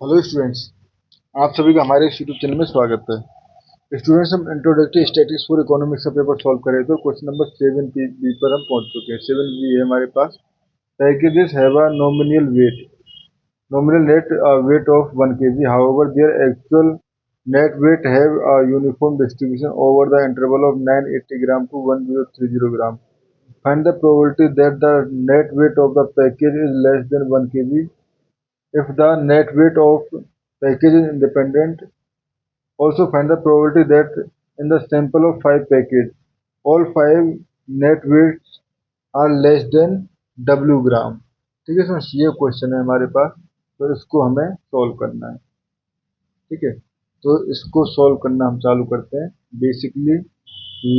Hello students. आप सभी का हमारे यूट्यूब चैनल में स्वागत है। स्टूडेंट्स, हम इंट्रोडक्टरी स्टैटिस्टिक्स फॉर इकोनॉमिक्स का पेपर सॉल्व कर रहे थे। क्वेश्चन नंबर 7 पर हम पहुंच चुके हैं। 7B है हमारे पास। Packages have a nominal net weight of 1 kg. However, their actual net weight have a uniform distribution over the interval of 980 gram to 1030 gram. Find the probability that the net weight of the package is less than 1 kg if the net weight of package is independent. Also find the probability that in the sample of 5 packages, all 5 net weights are less than W gram. ठीक है sir, ये question है हमारे पास, तो इसको हमें solve करना है। ठीक है, तो इसको सॉल्व करना हम चालू करते हैं। बेसिकली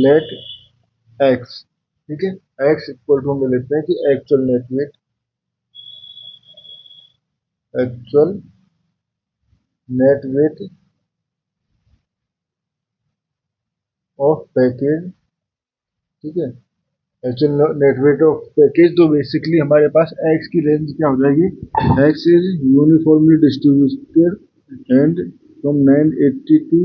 लेट एक्स, ठीक है, एक्स इक्वल टू हम लेते हैं कि actual net weight of package. ठीक है, actual net weight of package. तो बेसिकली हमारे पास एक्स की रेंज क्या हो जाएगी? X is uniformly distributed and from 980 to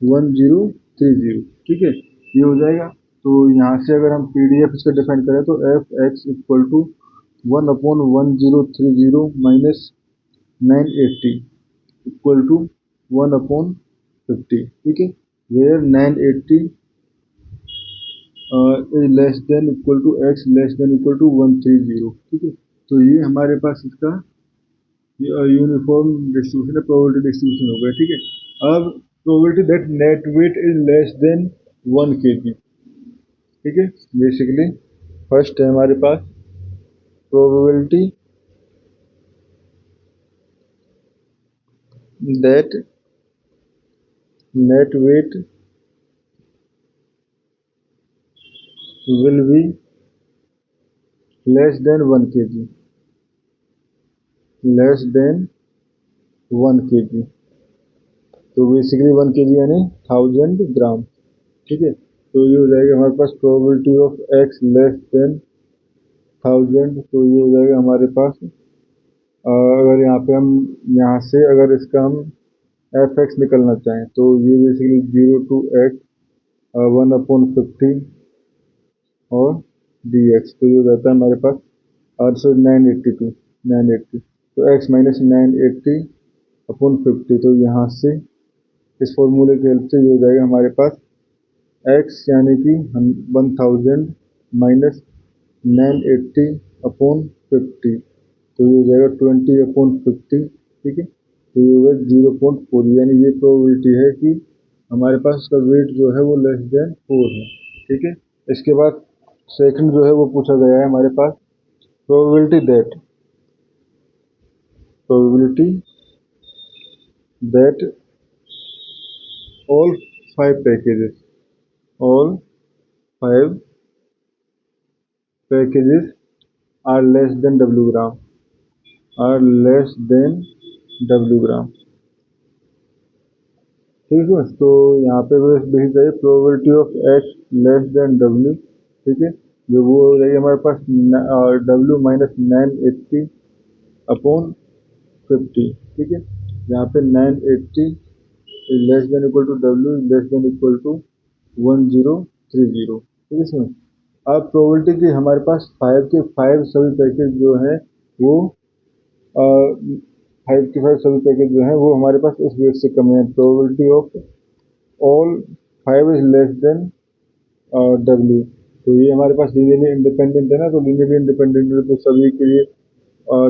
1030। ठीक है, ये हो जाएगा। तो यहाँ से अगर हम पीडीएफ इसका डिफाइन करें तो f x equal to 1/1030 minus 980 equal to 1/50। ठीक है, where 980 is less than equal to x less than equal to 130। ठीक है, तो ये हमारे पास इसका यूनिफॉर्म डिस्ट्रीब्यूशन है, प्रोबेबिलिटी डिस्ट्रीब्यूशन हो गया। ठीक है, अब probability that net weight is less than 1 kg। ठीक है, बेसिकली फर्स्ट है हमारे पास probability that net weight will be less than 1 kg, less than 1 kg। तो बेसिकली 1 kg यानी 1000 ग्राम। ठीक है, तो ये हो जाएगा हमारे पास probability of X less than 1000। तो ये हो जाएगा हमारे पास, अगर यहाँ पे हम यहाँ से अगर इसका हम एफ एक्स निकलना चाहें तो ये बेसिकली 0 to x 1/50 और डी एक्स। तो ये हो जाता है हमारे पास 980 तो x माइनस 980/50। तो यहाँ से इस फॉर्मूले की हेल्प से ये हो जाएगा हमारे पास x यानी कि 1000 माइनस 980/50। तो ये हो जाएगा 20/50। ठीक है, तो ये होगा 0.4, यानी ये प्रोबेबिलिटी है कि हमारे पास इसका वेट जो है वो लेस देन 4 है। ठीक है, इसके बाद सेकंड जो है वो पूछा गया है हमारे पास probability that all 5 packages are less than W gram, ठीक है। तो यहाँ पे बस देखी जाए probability of X less than W. ठीक है, जो वो हो जाएगी हमारे पास डब्ल्यू माइनस 980/50। ठीक है, यहाँ पे 980 लेस देन इक्वल टू डब्ल्यू लेस देन इक्वल टू 1030। ठीक है सर, अब प्रोबेबिलिटी की हमारे पास 5 सभी पैकेज जो हैं वो 5 सभी पैकेज जो हैं वो हमारे पास इस वेट से कम है। Probability of all 5 is less than W. तो ये हमारे पास लीनियरली इंडिपेंडेंट है ना, तो लीनियरली इंडिपेंडेंट है तो सभी के लिए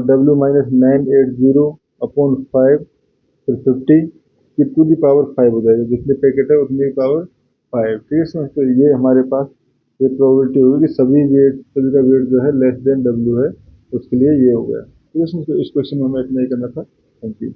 डब्ल्यू माइनस 980/5 फिर 50 की टू दी पावर 5 हो जाएगा। जितने पैकेट है उतनी पावर 5। ठीक है सर, तो ये हमारे पास ये प्रोबेबिलिटी होगी कि सभी का वेट जो है लेस देन डब्ल्यू है, उसके लिए ये हो गया। ठीक है सर, तो इस क्वेश्चन में हमें इतना ही करना था। Thank you.